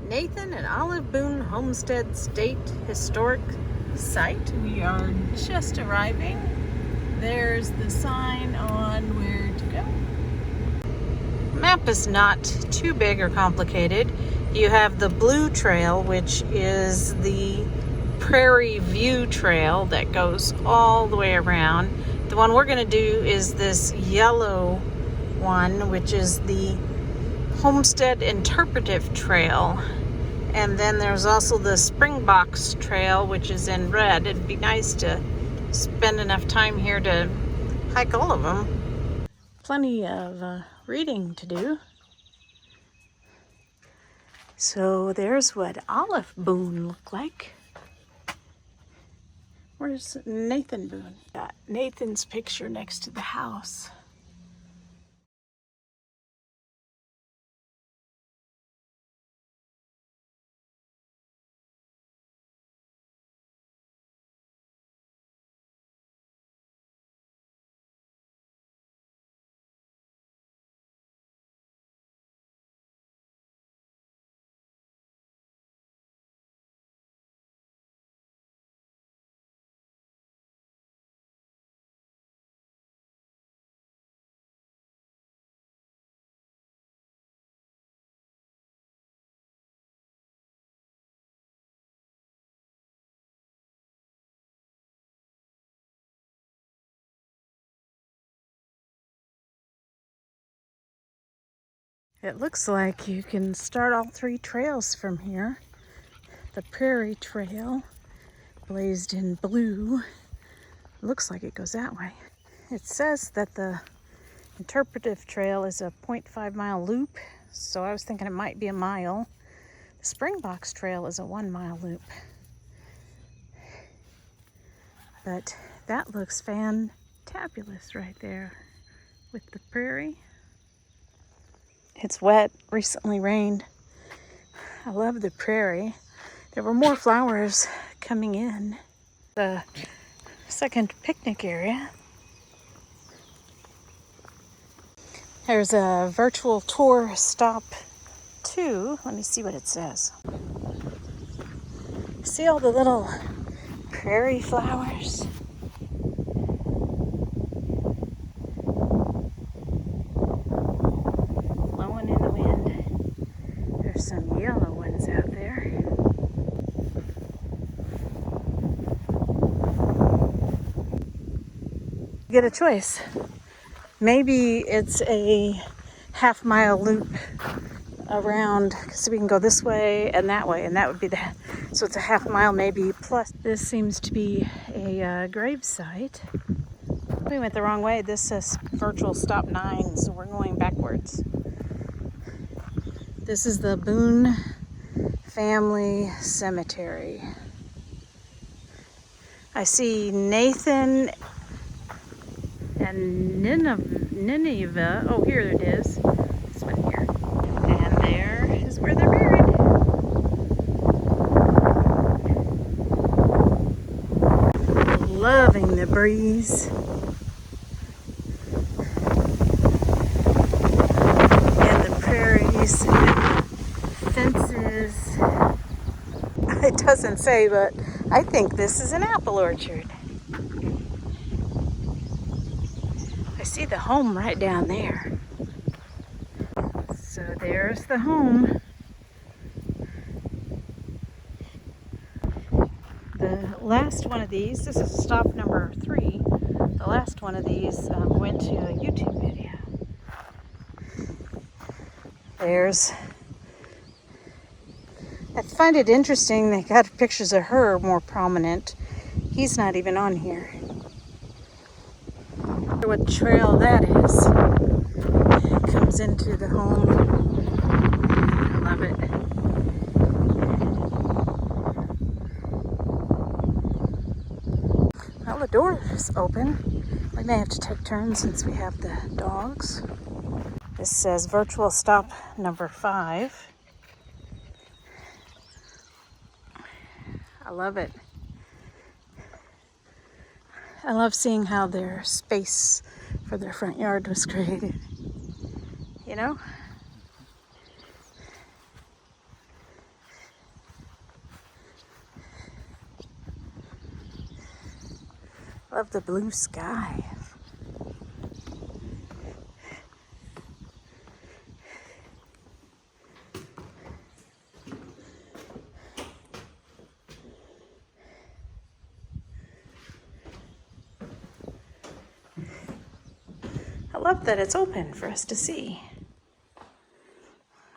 Nathan and Olive Boone Homestead State Historic Site. We are just arriving. There's the sign on where to go. Map is not too big or complicated. You have the blue trail, which is the Prairie View Trail that goes all the way around. The one we're going to do is this yellow one, which is the Homestead Interpretive Trail. And then there's also the Springboks Trail, which is in red. It'd be nice to spend enough time here to hike all of them. Plenty of reading to do. So there's what Olive Boone looked like. Where's Nathan Boone? Got Nathan's picture next to the house. It looks like you can start all three trails from here. The Prairie Trail, blazed in blue. Looks like it goes that way. It says that the Interpretive Trail is a 0.5 mile loop, so I was thinking it might be a mile. The Springboks Trail is a 1 mile loop. But that looks fantabulous right there with the prairie. It's wet, recently rained. I love the prairie. There were more flowers coming in. The second picnic area. There's a virtual tour stop 2. Let me see what it says. See all the little prairie flowers? Blowing in the wind. There's some yellow ones out there. Get a choice. Maybe it's a half-mile loop around, so we can go this way, and that would be so it's a half mile maybe plus. This seems to be a grave site. We went the wrong way. This says virtual stop 9, so we're going backwards. This is the Boone Family Cemetery. I see Nathan and Nineveh. Oh, here it is. This one here. And there is where they're buried. Loving the breeze. And the prairies and the fences. It doesn't say, but I think this is an apple orchard. I see the home right down there. So there's the home. The last one of these, this is stop number 3. The last one of these went to a YouTube video. I find it interesting they got pictures of her more prominent. He's not even on here. I wonder what trail that is. It comes into the home. I love it. Well, the door is open. We may have to take turns since we have the dogs. This says virtual stop number 5. I love it. I love seeing how their space for their front yard was created. You know? Love the blue sky. I love that it's open for us to see.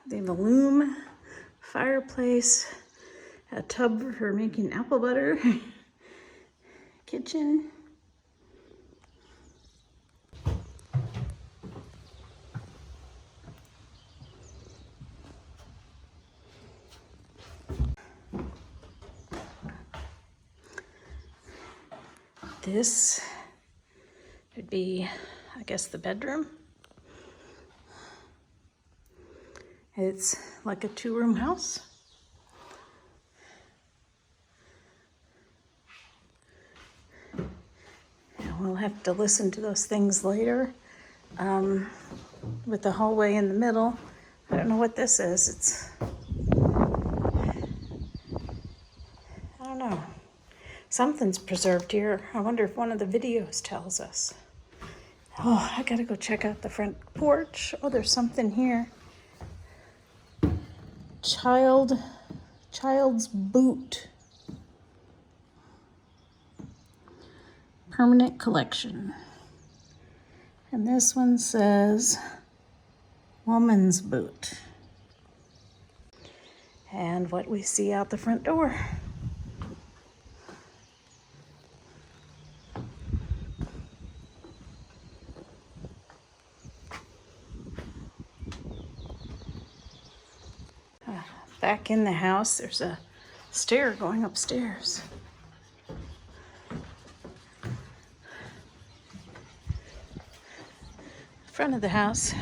They have a loom, fireplace, a tub for making apple butter, kitchen. This would be, I guess, the bedroom. It's like a 2-room house. And we'll have to listen to those things later. With the hallway in the middle. I don't know what this is. I don't know. Something's preserved here. I wonder if one of the videos tells us. Oh, I gotta go check out the front porch. Oh, there's something here. Child's boot. Permanent collection. And this one says woman's boot. And what we see out the front door. Back in the house, there's a stair going upstairs. Front of the house.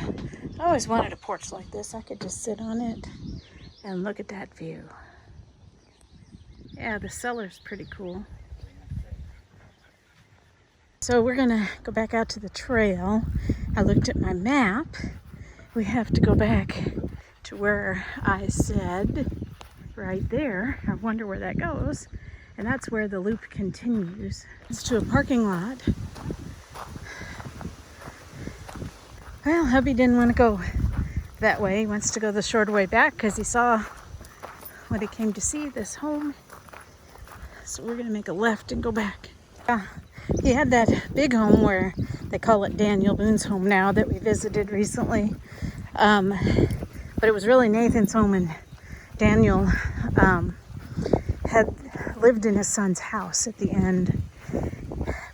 I always wanted a porch like this. I could just sit on it and look at that view. Yeah, the cellar's pretty cool. So we're gonna go back out to the trail. I looked at my map. We have to go back to where I said right there. I wonder where that goes. And that's where the loop continues. It's to a parking lot. Well, hubby didn't want to go that way. He wants to go the shorter way back because he saw what he came to see, this home. So we're going to make a left and go back. He had that big home where they call it Daniel Boone's home now that we visited recently. But it was really Nathan's home, and Daniel had lived in his son's house at the end.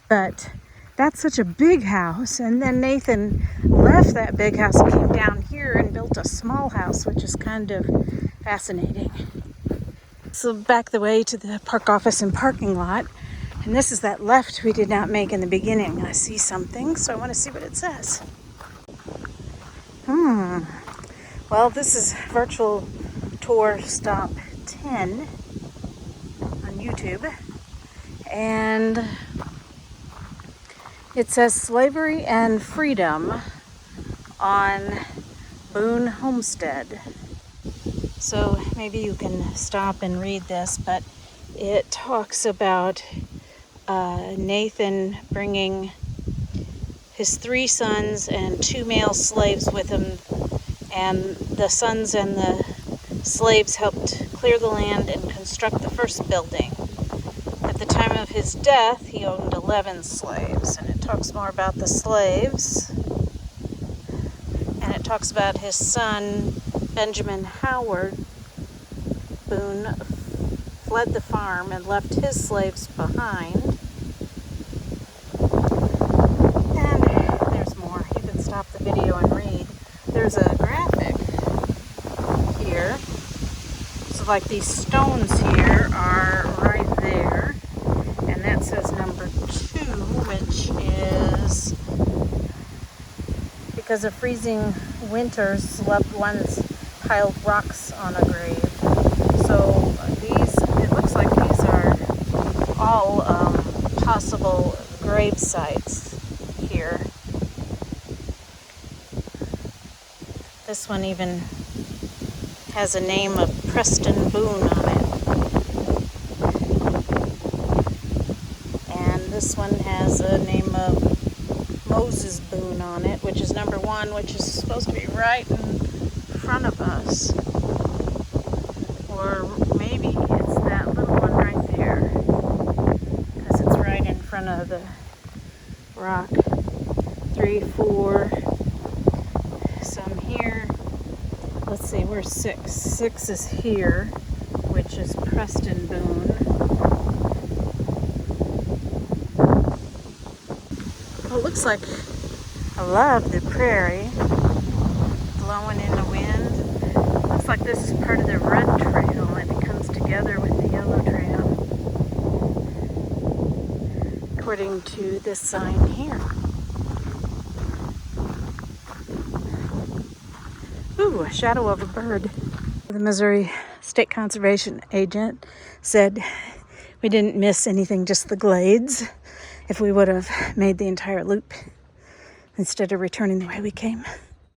But that's such a big house, and then Nathan left that big house and came down here and built a small house, which is kind of fascinating. So back the way to the park office and parking lot, and this is that left we did not make in the beginning. I see something, so I want to see what it says. Well, this is virtual tour stop 10 on YouTube, and it says Slavery and Freedom on Boone Homestead. So maybe you can stop and read this, but it talks about Nathan bringing his 3 sons and 2 male slaves with him, and the sons and the slaves helped clear the land and construct the first building. At the time of his death, he owned 11 slaves, and it talks more about the slaves, and it talks about his son, Benjamin Howard Boone, fled the farm and left his slaves behind. And there's more. You can stop the video and read. There's a graphic here. So like these stones here are right there. And that says number 2, which is because of freezing winters, loved ones piled rocks on a grave. So these, it looks like these are all possible grave sites here. This one even has a name of Preston Boone on it. And this one has Moses Boone on it, which is number 1, which is supposed to be right in front of us. Or maybe it's that little one right there, because it's right in front of the rock. 3, 4, some here. Let's see, we're 6. 6 is here, which is Preston Boone. Well, it looks like a lot of the prairie blowing in the wind. Looks like this is part of the red trail and it comes together with the yellow trail, according to this sign here. Ooh, a shadow of a bird. The Missouri State Conservation Agent said we didn't miss anything, just the glades, if we would have made the entire loop instead of returning the way we came.